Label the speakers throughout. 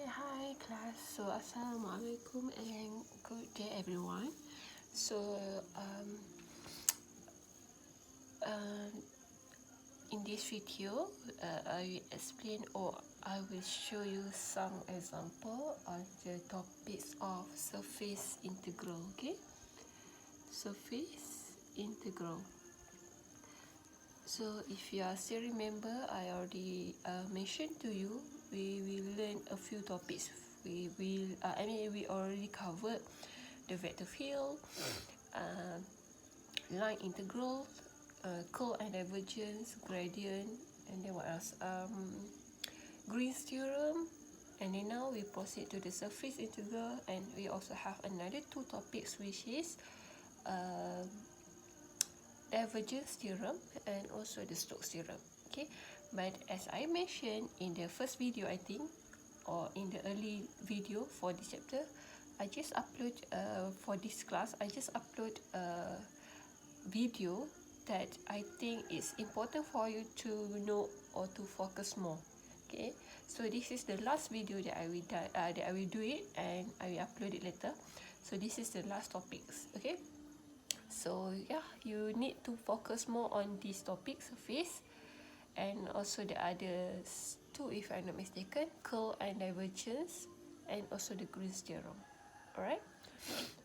Speaker 1: Hi class. So Assalamualaikum and good day everyone. So um, um, in this video, I will explain or I will show you some example of the topics of surface integral. Okay, surface integral. So if you are still remember, I already mentioned to you, we will learn a few topics. We already covered the vector field, uh, line integral, curl and divergence, gradient, and then what else? Green's theorem. And then now we proceed to the surface integral, and we also have another two topics, which is uh, divergence theorem and also the Stokes theorem. Okay, but as I mentioned in the first video, I think, or in the early video for this chapter, I just upload for this class. I just upload a video that I think is important for you to know or to focus more. Okay, so this is the last video that I will do it, and I will upload it later. So this is the last topics. Okay. So yeah, you need to focus more on this topic, surface, and also the others two, if I'm not mistaken, curl and divergence, and also the Green's theorem. Alright.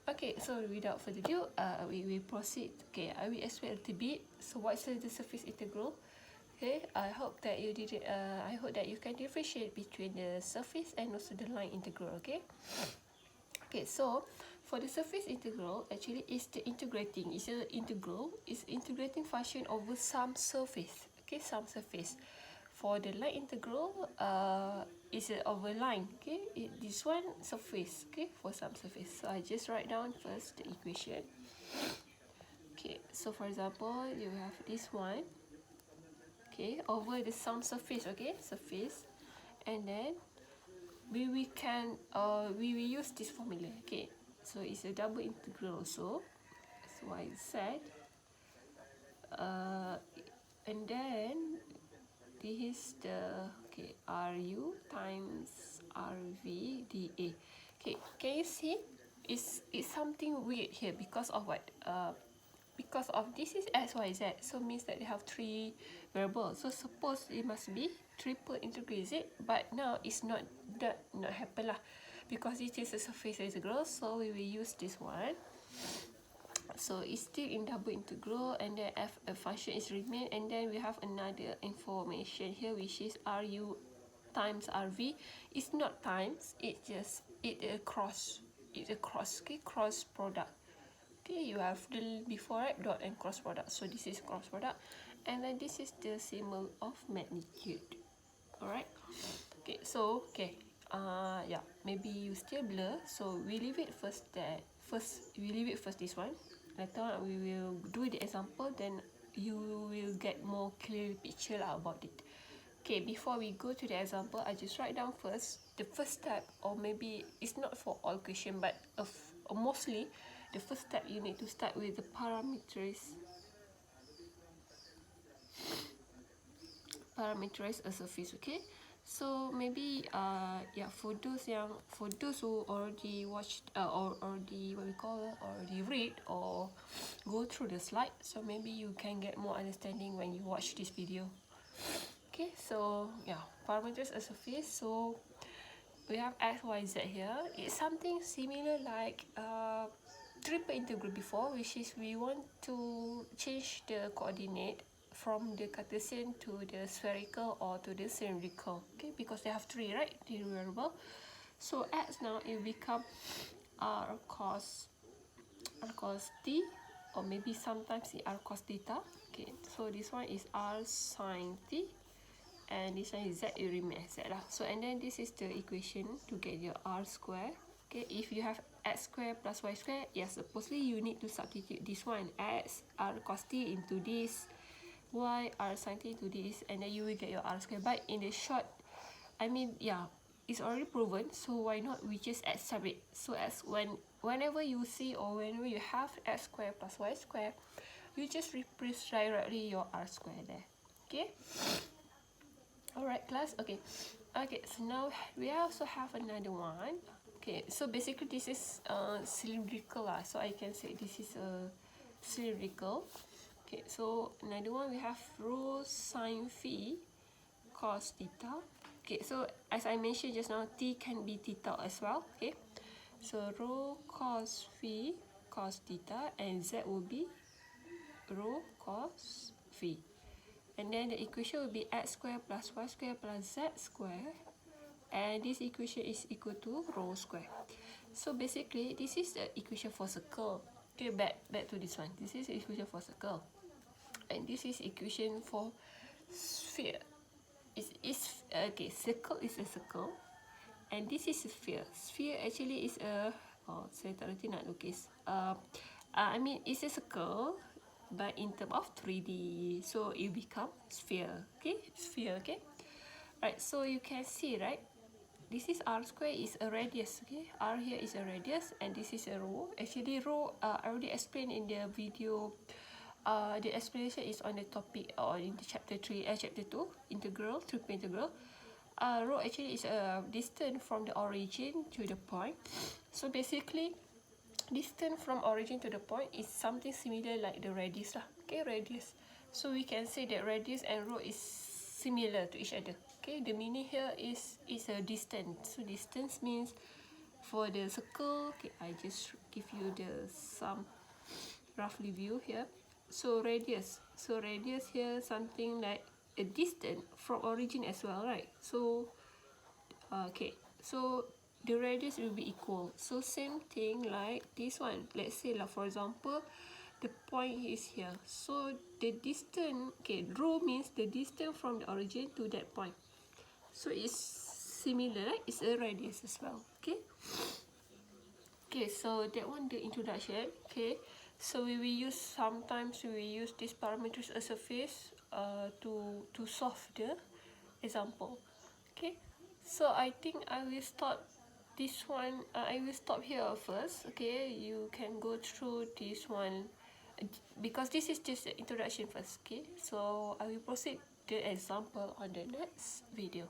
Speaker 1: Okay, so without further ado, we will proceed. Okay, I will explain a little bit. So what's the surface integral? Okay, I hope that you did. I hope that you can differentiate between the surface and also the line integral. Okay. Okay, so for the surface integral, actually is the integrating. It's an integral. It's integrating function over some surface. Okay, some surface. For the line integral, is over line. Okay, this one surface. Okay, for some surface. So I just write down first the equation. Okay, so for example, you have this one. Okay, over the some surface. Okay, surface, and then we will use this formula. Okay, so it's a double integral also. That's why I said. And then this is the RU times RV dA. Okay, can you see? It's something weird here because of what? Because of this is XYZ, so means that they have three variables. So suppose it must be triple integral, is it? But now it's not happen lah, because it is a surface integral. So we will use this one. So it's still in double integral, and then f a function is remain, and then we have another information here, which is RU times RV. It's not times, it's just a cross. It's a cross, okay, cross product. Okay, you have the before, right, dot and cross product. So this is cross product, and then this is the symbol of magnitude. Alright. Okay, so yeah, maybe you still blur, so we leave it first that we leave it first this one. Later on we will do the example, then you will get more clear picture lah about it. Okay, before we go to the example, I just write down first the first step, or maybe it's not for all question, but mostly the first step you need to start with the parameterize a surface. Okay, so maybe yeah, for those who already watched or already what we call already read or go through the slide, so maybe you can get more understanding when you watch this video. Okay, so yeah, parameters a surface. So we have x, y, z here. It's something similar like triple integral before, which is we want to change the coordinate from the Cartesian to the spherical or to the cylindrical. Okay, because they have three, right, the variable. So x now it become r cos t, or maybe sometimes r cos theta. Okay, so this one is r sin t, and this one is z, you remain as z lah. So and then this is the equation to get your r square. Okay, if you have x square plus y square, yes, supposedly you need to substitute this one, x r cos t into this, y r sin t into this, and then you will get your r square. But in the short, I mean, yeah, it's already proven, so why not we just accept it. So as whenever you see or whenever you have x square plus y square, you just replace directly your r square there. Okay, alright class. Okay, Okay, so now we also have another one. Okay, so basically this is cylindrical lah. So I can say this is a cylindrical. Okay, so another one we have rho sine phi cos theta. Okay, so as I mentioned just now, t can be theta as well. Okay, so rho cos phi cos theta, and z will be rho cos phi. And then the equation will be x squared plus y squared plus z squared. And this equation is equal to rho square. So basically, this is the equation for circle. Okay, back to this one. This is the equation for circle. And this is equation for sphere. Okay, circle is a circle. And this is a sphere. Sphere actually is a, saya tak reti nak lukis. I mean, it's a circle, but in terms of 3D. So it become sphere. Okay, sphere. Okay. Right. So you can see, right? This is r square is a radius. Okay, r here is a radius, and this is a rho. Actually, rho I already explained in the video. The explanation is on the topic or in the chapter 3, chapter 2, integral, triple integral. Rho actually is a distance from the origin to the point. So basically, distance from origin to the point is something similar like the radius lah. Okay, radius. So we can say that radius and rho is similar to each other. Okay, the meaning here is a distance. So distance means for the circle. Okay, I just give you the some roughly view here. So radius. So radius here something like a distance from origin as well, right? So okay, so the radius will be equal. So same thing like this one. Let's say like for example, the point is here. So the distance, okay, rho means the distance from the origin to that point. So it's similar, right? It's a radius as well. Okay. Okay, so that one the introduction. Okay, so we will use sometimes we will use these parameters as a face to solve the example. Okay, so I think I will stop this one. I will stop here first. Okay, you can go through this one because this is just the introduction first. Okay, so I will proceed the example on the next video.